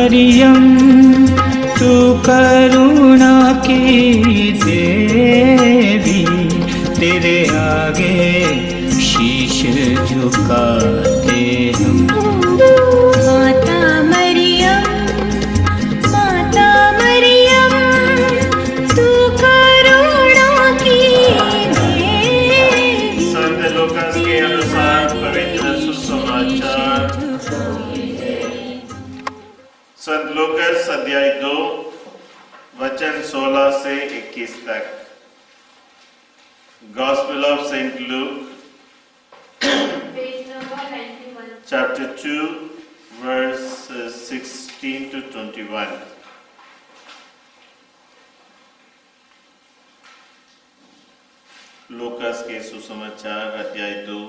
मरियम तू करुणा की देवी, तेरे आगे शीश झुकाते हम। माता मरियम, माता मरियम तू करुणा की देवी। संत लूकास के अनुसार पवित्र सुसमाचार। संत लूकास अध्याय 2 वचन 16 से 21 तक। Gospel of Saint Luke, Page number 91. chapter 2, verses 16 to 21. Lucas के सुसमाचार अध्याय 2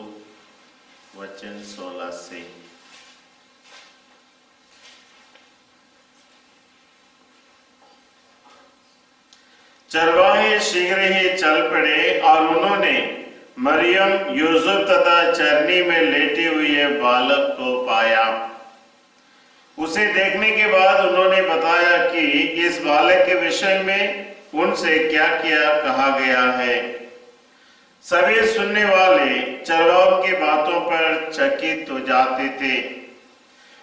वचन 16 से। चरवाहे शीघ्र ही चल पड़े और उन्होंने मरियम, यूसुफ तथा चरनी में लेटे हुए बालक को पाया। उसे देखने के बाद उन्होंने बताया कि इस बालक के विषय में उनसे क्या क्या कहा गया है। सभी सुनने वाले चरवाहों की बातों पर चकित हो जाते थे।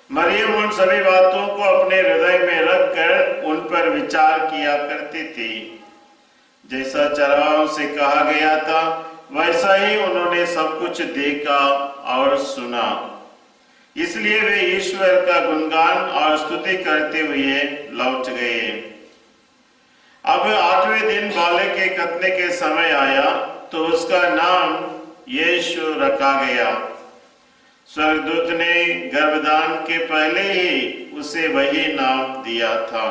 मरियम उन सभी बातों को अपने हृदय में रखकर उन पर विचार किया करती थी। जैसा चरवाहों से कहा गया था वैसा ही उन्होंने सब कुछ देखा और सुना। इसलिए वे ईश्वर का गुणगान और स्तुति करते हुए लौट गए। अब 8वें दिन बालक के खतने के समय आया तो उसका नाम यीशु रखा गया। स्वर्गदूत ने गर्भधान के पहले ही उसे वही नाम दिया था।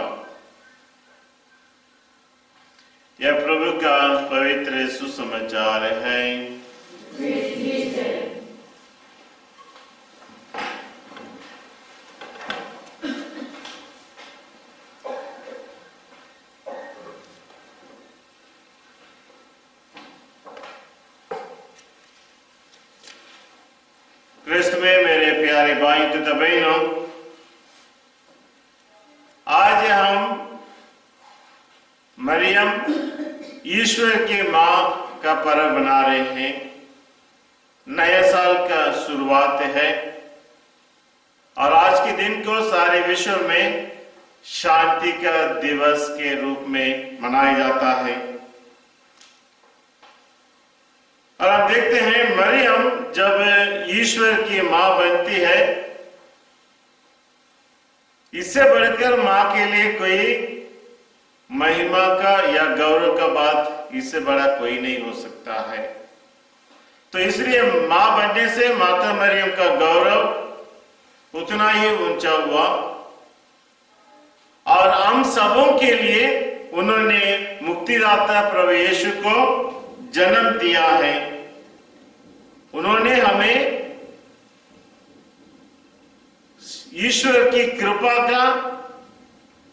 यह प्रभु का पवित्र सुसमाचार है। क्रिस्त में मेरे प्यारे भाई तथा बहनों, आज हम मरियम ईश्वर की मां का पर्व मना रहे हैं। नए साल का शुरुआत है और आज के दिन को सारे विश्व में शांति का दिवस के रूप में मनाया जाता है। और आप देखते हैं मरियम जब ईश्वर की मां बनती है, इससे बढ़कर मां के लिए कोई महिमा का या गौरव का बात इससे बड़ा कोई नहीं हो सकता है। तो इसलिए मां बनने से माता मरियम का गौरव उतना ही ऊंचा हुआ और हम सबों के लिए उन्होंने मुक्तिदाता प्रभु यीशु को जन्म दिया है। उन्होंने हमें ईश्वर की कृपा का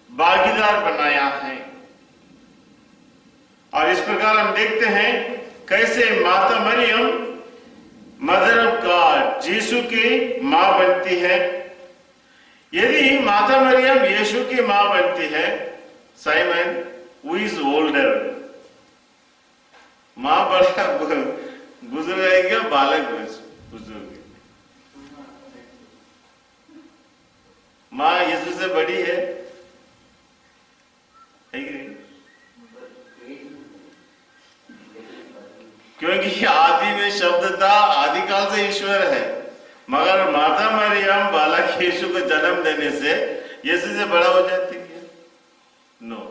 भागीदार बनाया है। और इस प्रकार हम देखते हैं कैसे माता मरियम मदर ऑफ गॉड यीशु की मां बनती है। यदि माता मरियम यीशु की मां बनती है, साइमन हु इज ओल्डर, मां बड़ा बुजुर्ग है क्या बालक बुजुर्ग? मां यीशु से बड़ी है कि नहीं? क्योंकि आदि में शब्द था, आदिकाल से ईश्वर है। मगर माता मरियम बालक यीशु को जन्म देने से यीशु से बड़ा हो जाती है? नो।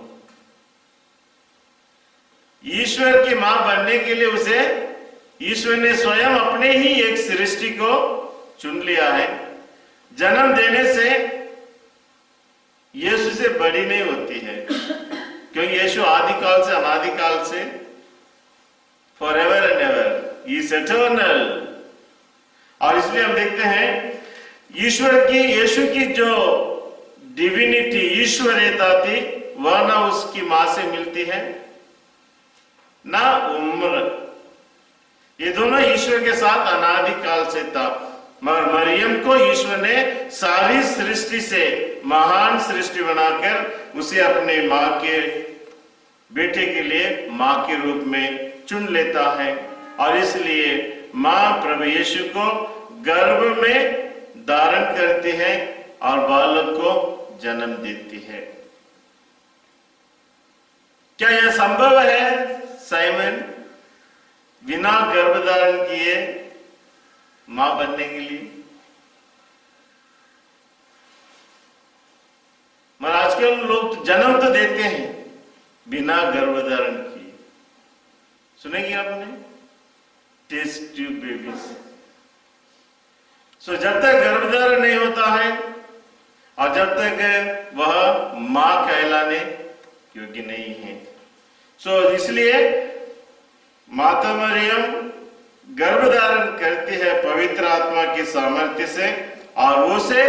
ईश्वर की मां बनने के लिए उसे ईश्वर ने स्वयं अपने ही एक सृष्टि को चुन लिया है। जन्म देने से यीशु से बड़ी नहीं होती है, क्योंकि यीशु आदिकाल से अनादिकाल से forever and ever is eternal. और इसलिए हम देखते हैं ईश्वर की, यीशु की जो डिविनिटी, ईश्वरीयता थी, वह ना उसकी मां से मिलती है ना उम्र। ये दोनों ईश्वर के साथ अनादिकाल से था। मगर मरियम को ईश्वर ने सारी सृष्टि से महान सृष्टि बनाकर उसे अपने माँ के बेटे के लिए माँ के रूप में चुन लेता है और इसलिए माँ प्रभु यीशु को गर्भ में धारण करती है और बालक को जन्म देती है। क्या यह संभव है साइमन बिना गर्भ धारण किए मां बनने के लिए? मगर आजकल लोग तो जन्म तो देते हैं बिना गर्भ धारण किए। सुनेंगे आपने टेस्ट ट्यूब बेबीज। सो जब तक गर्भधारण नहीं होता है और जब तक वह मां कहलाने योग्य नहीं है, सो इसलिए माता मरियम गर्भधारण करती है पवित्र आत्मा के सामर्थ्य से और उसे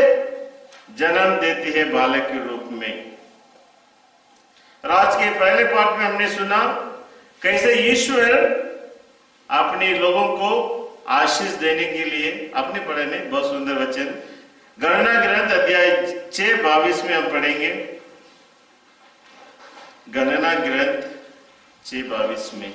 जन्म देती है बालक के रूप में। आज के पहले पाठ में हमने सुना कैसे ईश्वर अपने लोगों को आशीष देने के लिए अपने पढ़े में बहुत सुंदर वचन गणना ग्रंथ अध्याय 6:22 में हम पढ़ेंगे। गणना ग्रंथ 6:22 में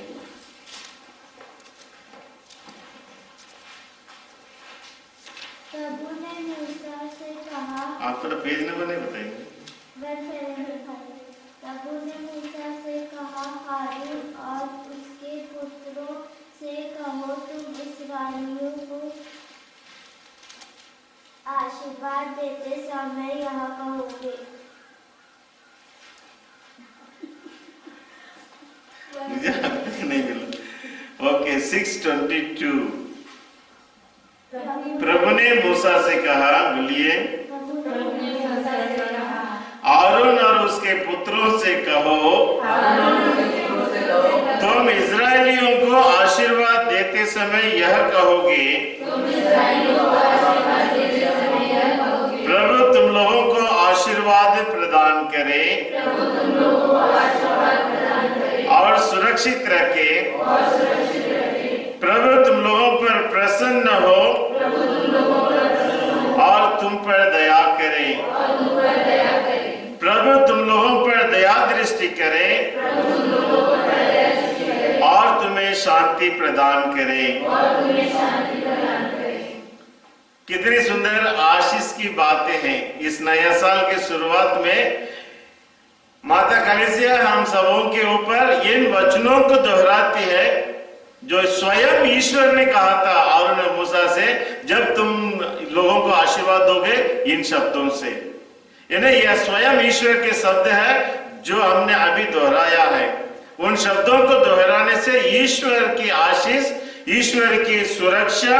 प्रभु ने मूसा से कहा, आप थोड़ा पेज नंबर नहीं बताएंगे? प्रभु ने मूसा से कहा, हारून और उसके पुत्रों से कहो, तुम इस्राएलियों को आशीर्वाद देते समय यह कहोगे। मुझे नहीं मिला। ओके 6:22 प्रभु ने मूसा से कहा, बोलिए, आरोन और उसके पुत्रों से कहो, तुम इस्राएलियों को आशीर्वाद देते समय यह कहोगे, प्रभु तुम लोगों को आशीर्वाद प्रदान करे और सुरक्षित रखे, प्रभु तुम लोगों पर प्रसन्न हो और तुम पर दया करे, प्रभु तुम लोगों पर दया दृष्टि करे और तुम्हें शांति प्रदान करे। कितनी सुंदर आशीष की बातें हैं। इस नया साल के शुरुआत में माता कलीसिया हम सबों के ऊपर इन वचनों को दोहराती है जो स्वयं ईश्वर ने कहा था और मूसा से, जब तुम लोगों को आशीर्वाद दोगे इन शब्दों से। यानी यह स्वयं ईश्वर के शब्द है जो हमने अभी दोहराया है। उन शब्दों को दोहराने से ईश्वर की आशीष, ईश्वर की सुरक्षा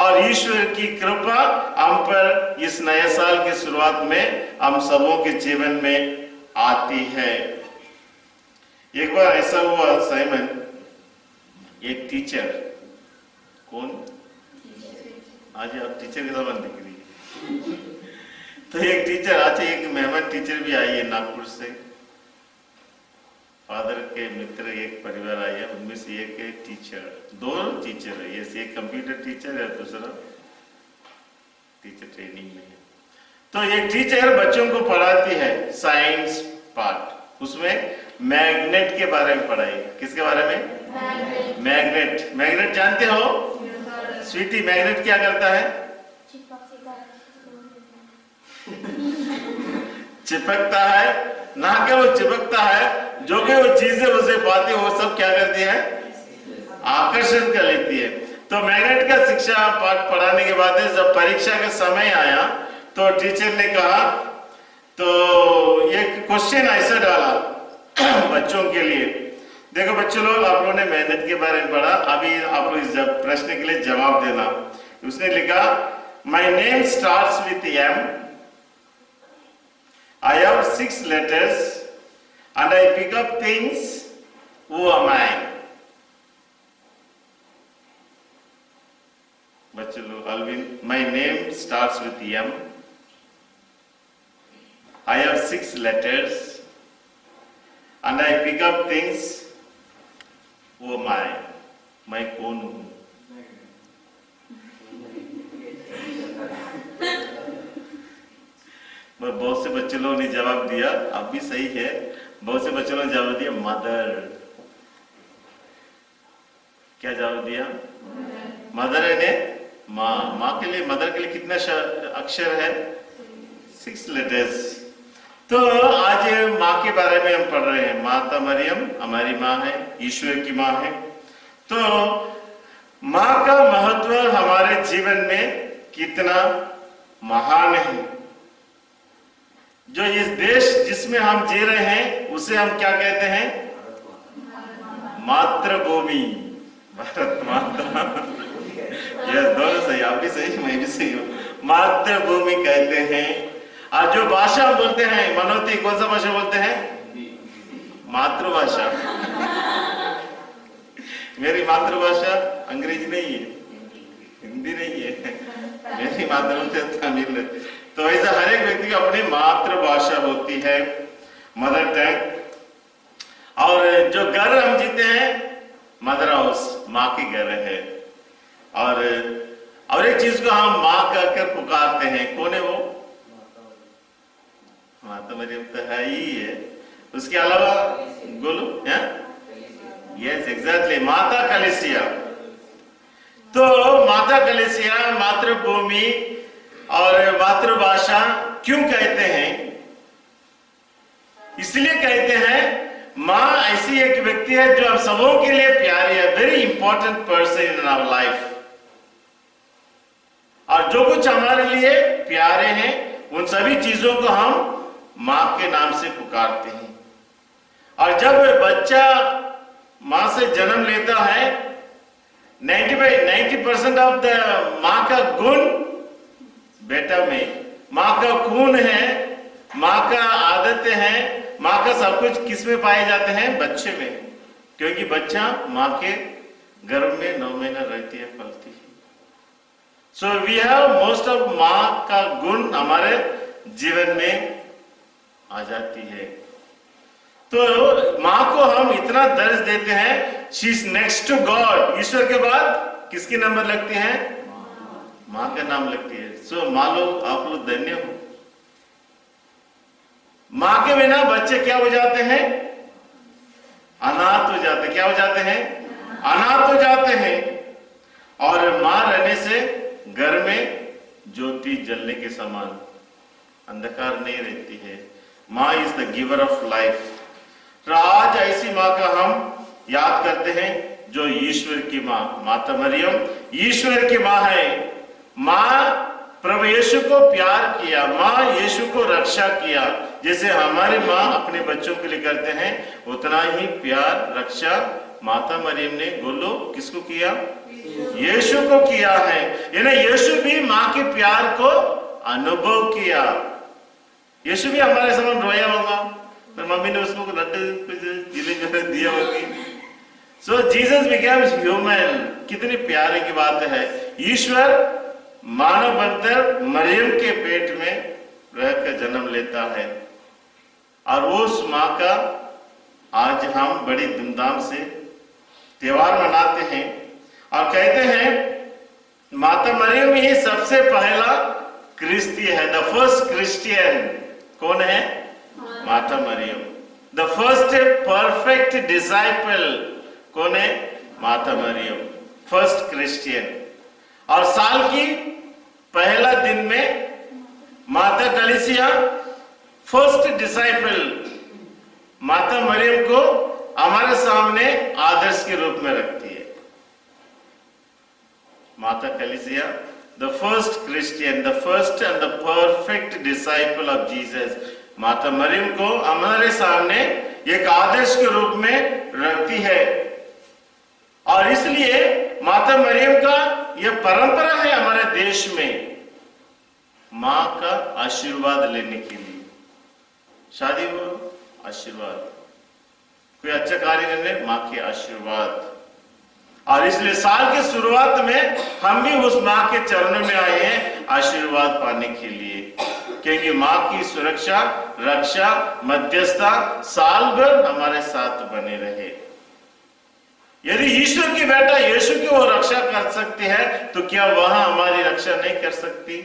और ईश्वर की कृपा हम पर इस नए साल की शुरुआत में हम सबों के जीवन में आती है। एक बार ऐसा हुआ साइमन, एक टीचर, कौन आज आप टीचर के समान दिख रही है तो एक टीचर, अच्छा एक मेहमान टीचर भी आई है नागपुर से, फादर के मित्र एक परिवार आया, उनमें से एक टीचर, दो टीचर है, एक कंप्यूटर टीचर है, दूसरा टीचर ट्रेनिंग में है। तो एक टीचर बच्चों को पढ़ाती है साइंस पार्ट, उसमें मैग्नेट के बारे में पढ़ाई। किसके बारे में? मैग्नेट। मैग्नेट जानते हो स्वीटी? मैग्नेट क्या करता है? चिपकता है, ना कि वो चिपकता है, जो कि वो चीजें उसे पाती वो सब क्या करती है? आकर्षण कर लेती है। तो मैग्नेट का शिक्षा पाठ पढ़ाने के बाद जब परीक्षा का समय आया तो टीचर ने कहा, तो एक क्वेश्चन ऐसा डाला बच्चों के लिए, देखो बच्चों लोग, आप लोगों ने मेहनत के बारे में पढ़ा, अभी आप लोग इस प्रश्न के लिए जवाब देना। उसने लिखा, my name starts with M, I have 6 letters and I pick up things. Who am I? बच्चों लोग, Alvin, my name starts with M. I have 6 letters and I pick up things. Who am I? मैं कौन हूँ? बहुत से बच्चे लोगों ने जवाब दिया, अब भी सही है, बहुत से बच्चों ने जवाब दिया मदर। क्या जवाब दिया? मदर है ने माँ। माँ के लिए, मदर के लिए कितना अक्षर है? 6 लेटर्स। तो आज माँ के बारे में हम पढ़ रहे हैं। माता मरियम हमारी माँ है, ईश्वर की माँ है। तो माँ का महत्व हमारे जीवन में कितना महान है। जो इस देश जिसमें हम जी रहे हैं उसे हम क्या कहते हैं? मातृभूमि, भारत माता। यस, दोनों सही, आप भी सही, मैं भी सही हूँ। मातृभूमि कहते हैं। और जो भाषा हम बोलते हैं, मनोती कौन सा भाषा बोलते हैं? मातृभाषा। मेरी मातृभाषा अंग्रेजी नहीं है, हिंदी नहीं है, मेरी मातृभाषा तमिल है। तो ऐसा हर एक व्यक्ति की अपनी मातृभाषा होती है, मदर टंग। और जो घर हम जीते हैं, मदर हाउस, माँ के घर है। और एक चीज को हम माँ कहकर पुकारते हैं, कौन है वो? माता मरियम तो है ही है। उसके अलावा गोलू है? यस, एग्जैक्टली, माता कलीसिया। तो माता कलीसिया, मातृभूमि और मातृभाषा क्यों कहते हैं? इसलिए कहते हैं माँ ऐसी एक व्यक्ति है जो हम सबों के लिए प्यारी है, very important person in our life. और जो कुछ हमारे लिए प्यारे हैं उन सभी चीजों को हम माँ के नाम से पुकारते हैं। और जब बच्चा माँ से जन्म लेता है, 90% ऑफ द माँ का गुण बेटा में, माँ का खून है, माँ का आदतें हैं, माँ का सब कुछ किस में पाए जाते हैं? बच्चे में। क्योंकि बच्चा माँ के गर्भ में 9 महीना रहती है, पलती है। So we have most of माँ का गुण हमारे जीवन में आ जाती है। तो माँ को हम इतना दर्ज देते हैं, she is next to God. ईश्वर के बाद किसकी नंबर लगती है? माँ का नाम लगती है। सो माँ लोग, आप लोग धन्य हो। माँ के बिना बच्चे क्या हो जाते हैं? अनाथ हो जाते हैं। क्या हो जाते हैं? अनाथ हो जाते हैं। और माँ रहने से घर में ज्योति जलने के समान, अंधकार नहीं रहती है। माँ is the giver of life. तो आज ऐसी माँ का हम याद करते हैं जो ईश्वर की माँ, माता मरियम ईश्वर की माँ है। माँ प्रभु यीशु को प्यार किया, माँ यीशु को रक्षा किया। जैसे हमारी माँ अपने बच्चों के लिए करते हैं, उतना ही प्यार, रक्षा माता मरियम ने बोलो किसको किया? यीशु को किया है। यानी यीशु भी माँ के प्यार को अनुभव किया। यीशु भी हमारे समान रोया होगा, पर मम्मी ने उसको लड्डू दिया होगी। So Jesus became human. कितनी प्यारे की बात है। ईश्वर मानव बनकर मरियम के पेट में रहकर जन्म लेता है। और उस माँ का आज हम बड़ी धूमधाम से त्योहार मनाते हैं और कहते हैं माता मरियम ही सबसे पहला क्रिस्ती है। द फर्स्ट क्रिश्चियन कौन है? माता Mariam. The first perfect disciple कौन है? माता मरियम, फर्स्ट क्रिश्चियन। और साल की पहला दिन में माता कलीसिया फर्स्ट डिसाइपल माता मरियम को हमारे सामने आदर्श के रूप में रखती है। माता कलीसिया, the first Christian, the first and the perfect disciple of Jesus. माता मरियम को हमारे सामने एक आदर्श के रूप में रखती है। और इसलिए माता मरियम का यह परंपरा है हमारे देश में माँ का आशीर्वाद लेने के लिए। शादी हो, आशीर्वाद, कोई अच्छा कार्य करने, माँ के आशीर्वाद। और इसलिए साल की शुरुआत में हम भी उस माँ के चरणों में आए हैं आशीर्वाद पाने के लिए, क्योंकि माँ की सुरक्षा, रक्षा, मध्यस्थता साल भर हमारे साथ बने रहे। यदि ईश्वर की बेटा यीशु की वो रक्षा कर सकती है, तो क्या वह हमारी रक्षा नहीं कर सकती?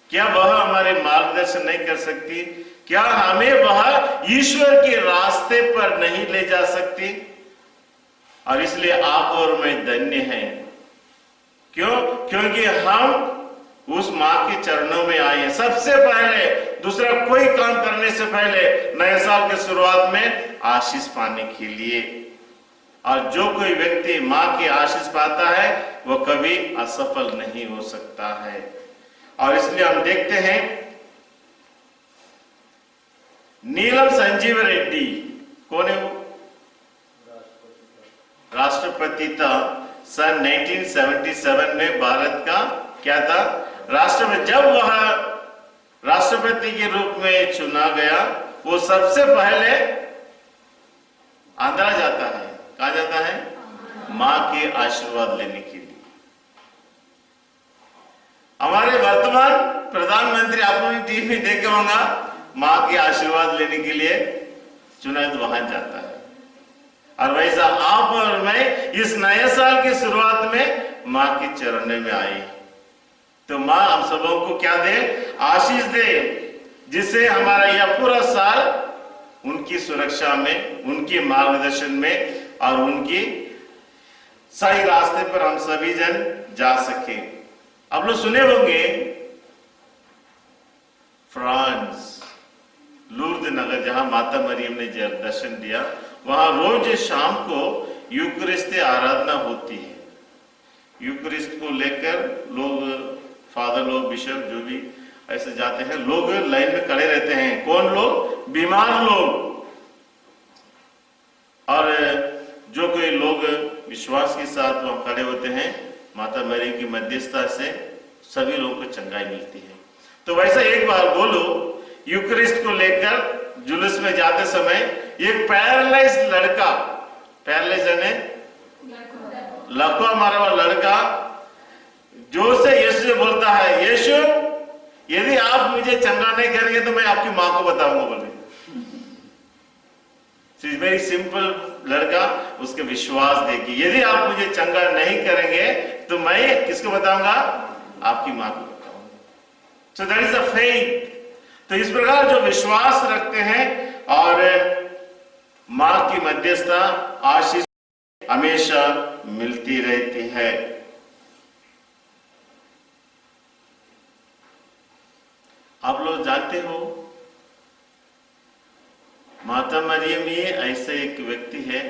क्या वह हमारे मार्गदर्शन नहीं कर सकती? क्या हमें वह ईश्वर के रास्ते पर नहीं ले जा सकती? और इसलिए आप और मैं धन्य हैं। क्यों? क्योंकि हम उस मां के चरणों में आए हैं। सबसे पहले दूसरा कोई काम करने से पहले नए साल के शुरुआत में आशीष पाने के लिए। और जो कोई व्यक्ति मां की आशीष पाता है वो कभी असफल नहीं हो सकता है। और इसलिए हम देखते हैं नीलम संजीव रेड्डी, कौन है वो? राष्ट्रपति था। सन 1977 में भारत का क्या था? राष्ट्रपति। जब वह राष्ट्रपति के रूप में चुना गया, वो सबसे पहले आंध्रा जाता है। कहा जाता है? मां के आशीर्वाद लेने के लिए। हमारे वर्तमान प्रधानमंत्री, आपने टीवी में देखे होगा, मां के आशीर्वाद लेने के लिए चुनाव वहां जाता है। और वैसा आप और मैं इस नए साल की शुरुआत में मां के चरणों में आए। तो मां हम सबों को क्या दे? आशीष दे, जिससे हमारा यह पूरा साल उनकी सुरक्षा में, उनके मार्गदर्शन में और उनकी सही रास्ते पर हम सभी जन जा सके। आप लोग सुने होंगे फ्रांस लूर्द नगर, जहां माता मरियम ने दर्शन दिया, वहां रोज शाम को यूकरिस्त आराधना होती है। यूकरिस्त को लेकर लोग, फादर लोग, बिशप जो भी ऐसे जाते हैं, लोग लाइन में खड़े रहते हैं। कौन लोग? बीमार लोग। और जो कोई लोग विश्वास के साथ वहां खड़े होते हैं, माता मरियम की मध्यस्थता से सभी लोगों को चंगाई मिलती है। तो वैसा एक बार बोलो, यूकरिस्ट को लेकर जुलूस में जाते समय एक पैरालाइज लड़का, पैरालाइज है लकवा मारा हुआ लड़का, जोर से यीशु से बोलता है, यीशु यदि आप मुझे चंगा नहीं करेंगे तो मैं आपकी मां को बताऊंगा। बोले वेरी सिंपल लड़का, उसके विश्वास देखिए, यदि आप मुझे चंगा नहीं करेंगे तो मैं किसको बताऊंगा? आपकी मां को बताऊंगा। So that is a faith. तो इस प्रकार जो विश्वास रखते हैं और मां की मध्यस्थता, आशीष हमेशा मिलती रहती है। आप लोग जानते हो, माता मरियम ही ऐसे एक व्यक्ति है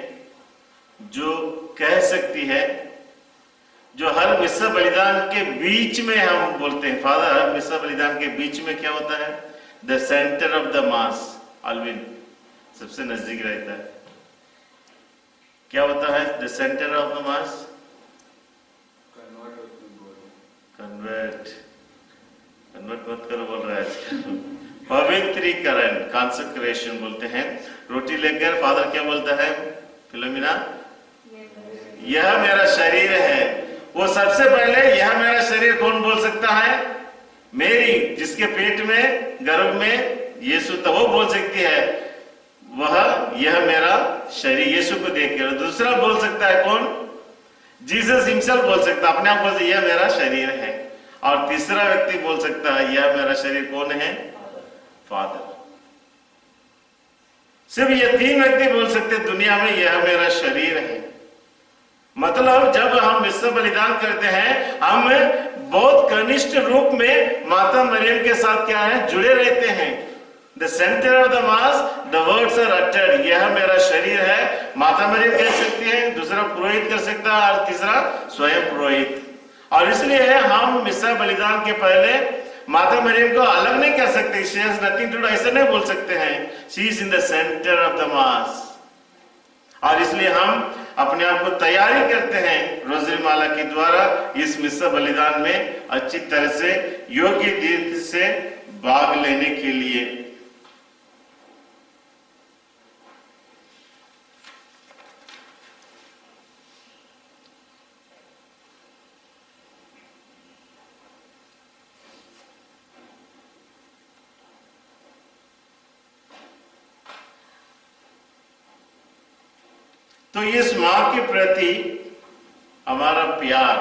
जो कह सकती है, जो हर मिस्सा बलिदान के बीच में हम बोलते हैं, फादर हर मिस्सा बलिदान के बीच में क्या होता है? The centre of the mass. अल्विन सबसे नजदीक रहता है। क्या होता है the centre of the mass? Convert मत करो बोल रहा है। पवित्रीकरण, कॉन्सेक्रेशन बोलते हैं। रोटी लेकर फादर क्या बोलता है? फिलोमिना, यह मेरा शरीर है। वो सबसे पहले यह मेरा शरीर कौन बोल सकता है? मेरी, जिसके पेट में, गर्भ में यीशु था, वो बोल सकती है वह यह मेरा शरीर, यीशु को देखकर। दूसरा बोल सकता है कौन? जीसस हिमसेल्फ बोल सकता है, अपने आप बोल, यह मेरा शरीर है। और तीसरा व्यक्ति बोल सकता है यह मेरा शरीर कौन है? फादर। सिर्फ ये तीन व्यक्ति बोल सकते दुनिया में यह मेरा शरीर है। मतलब जब हम मिस्सा बलिदान करते हैं, हम बहुत कनिष्ठ रूप में माता मरियम के साथ क्या है? जुड़े रहते हैं। The centre of the mass, the words are uttered, यह मेरा शरीर है। माता मरियम कह सकती है, दूसरा पुरोहित कर सकता है, और तीसरा स्वयं पुरोहित। और इसलिए हम मिस्सा बलिदान के पहले माता मरियम को अलग नहीं कर सकते। She has nothing to do, ऐसे नहीं बोल सकते हैं। She is in the centre of the mass. और इसलिए हम अपने आप को तैयारी करते हैं रोजरी माला के द्वारा इस मिस्सा बलिदान में अच्छी तरह से योग्य रीति से भाग लेने के लिए। तो इस मां के प्रति हमारा प्यार,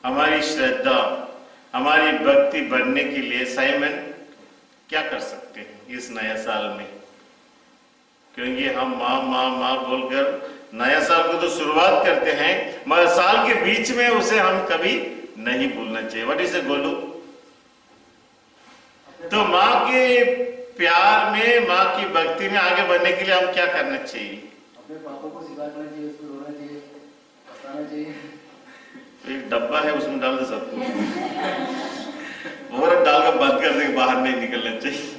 हमारी श्रद्धा, हमारी भक्ति बढ़ने के लिए साइमन क्या कर सकते हैं इस नया साल में? क्योंकि हम माँ माँ माँ बोलकर नया साल को तो शुरुआत करते हैं, मगर साल के बीच में उसे हम कभी नहीं भूलना चाहिए। What is a Golu? तो माँ के प्यार में, माँ की भक्ति में आगे बढ़ने के लिए हम क्या करना चाहिए? अपने पापों को स्वीकार करना चाहिए, उसको रोना चाहिए, हंसाना चाहिए। तो एक डब्बा है उसमें डाल दे सबको, और डाल कर बंद कर दे, बाहर नहीं निकलना चाहिए।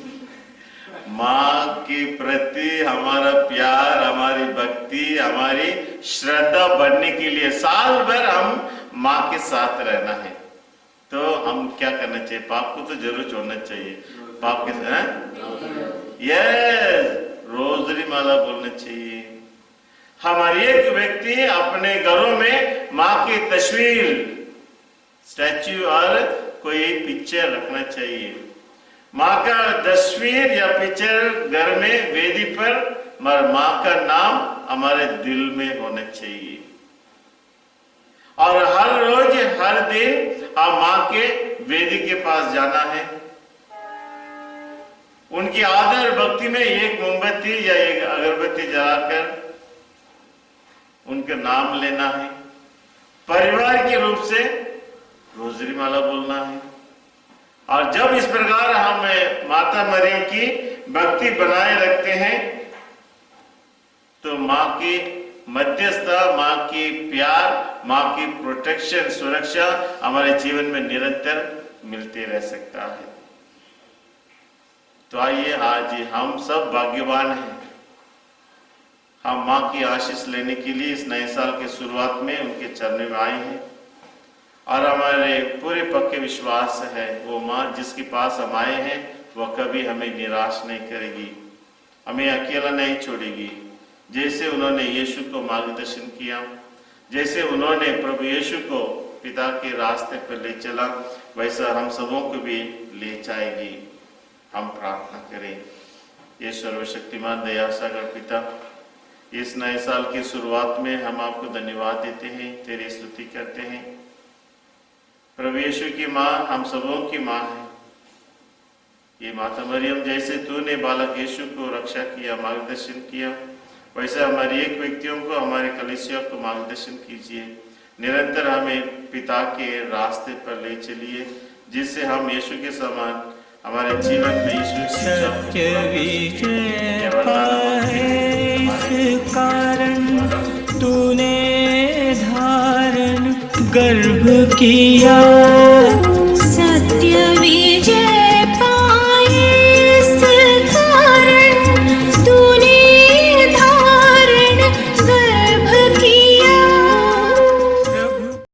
माँ के प्रति हमारा प्यार, हमारी भक्ति, हमारी श्रद्धा बढ़ने के लिए साल भर हम माँ के साथ रहना है। तो हम क्या करना चाहिए? पाप को तो जरूर छोड़ना चाहिए। पाप के साथ यस, रोजरी माला बोलना चाहिए। हमारी एक व्यक्ति अपने घरों में माँ की तस्वीर, स्टैच्यू और कोई पिक्चर रखना चाहिए। माँ का तस्वीर या पिक्चर घर में वेदी पर, मगर माँ का नाम हमारे दिल में होना चाहिए। और हर रोज हर दिन हम माँ के वेदी के पास जाना है, उनकी आदर भक्ति में एक मोमबत्ती या एक अगरबत्ती जलाकर उनका नाम लेना है। परिवार के रूप से रोजरी माला बोलना है। और जब इस प्रकार हम माता मरियम की भक्ति बनाए रखते हैं तो माँ की मध्यस्थता, माँ की प्यार, माँ की प्रोटेक्शन, सुरक्षा हमारे जीवन में निरंतर मिलते रह सकता है। तो आइए आज हम सब भाग्यवान हैं, हम माँ की आशीष लेने के लिए इस नए साल के शुरुआत में उनके चरणों में आए हैं। और हमारे पूरे पक्के विश्वास है वो माँ जिसके पास हम आए हैं वह कभी हमें निराश नहीं करेगी, हमें अकेला नहीं छोड़ेगी। जैसे उन्होंने यीशु को मार्गदर्शन किया, जैसे उन्होंने प्रभु यीशु को पिता के रास्ते पर ले चला, वैसा हम सबों को भी ले जाएगी। हम प्रार्थना करें। ये सर्वशक्तिमान दया सागर पिता, इस नए साल की शुरुआत में हम आपको धन्यवाद देते हैं, तेरी स्तुति करते हैं। प्रभु यीशु की माँ हम सबों की माँ है। ये माता मरियम जैसे तूने बालक यीशु को रक्षा किया, मार्गदर्शन किया, वैसे हमारी एक व्यक्तियों को, हमारे कलीसिया को मार्गदर्शन कीजिए। निरंतर हमें पिता के रास्ते पर ले चलिए, जिससे हम यीशु के समान हमारे जीवन में यीशु सत्य विजय पाए, इस कारण तूने धारण गर्भ किया।